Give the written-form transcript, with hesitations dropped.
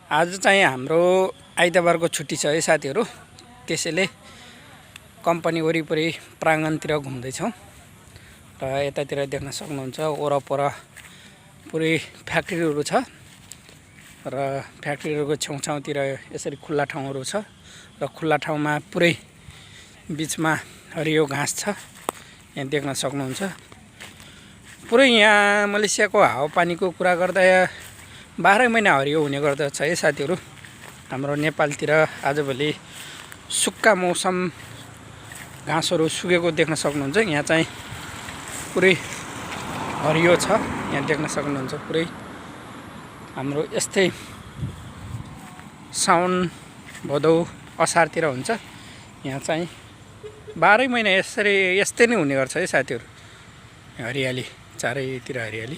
आज चाहिँ हाम्रो आइतबारको छुट्टी छ है साथीहरू। त्यसैले कम्पनी वरिपरि प्राङ्गणतिर घुम्दैछौँ र यतातिर देख्न सक्नुहुन्छ वरपर पुरै फ्याक्ट्रीहरू छ र फ्याक्ट्रीहरूको छेउछाउतिर यसरी खुल्ला ठाउँहरू छ र खुल्ला ठाउँमा पुरै बीचमा हरियो घाँस छ। यहाँ देख्न सक्नुहुन्छ। पुरै यहाँ मलेसियाको हावापानीको कुरा गर्दा 12 महिना हरियो हुने गर्दछ है साथीहरू। हाम्रो नेपालतिर आजभोलि सुक्खा मौसम घाँसहरू सुकेको देख्न सक्नुहुन्छ। यहाँ चाहिँ पुरै हरियो छ। यहाँ देख्न सक्नुहुन्छ पुरै हाम्रो यस्तै साउन भदौ असारतिर हुन्छ। यहाँ चाहिँ 12 महिना यस्तै नै हुने गर्छ है साथीहरू। हरियाली चारैतिर हरियाली।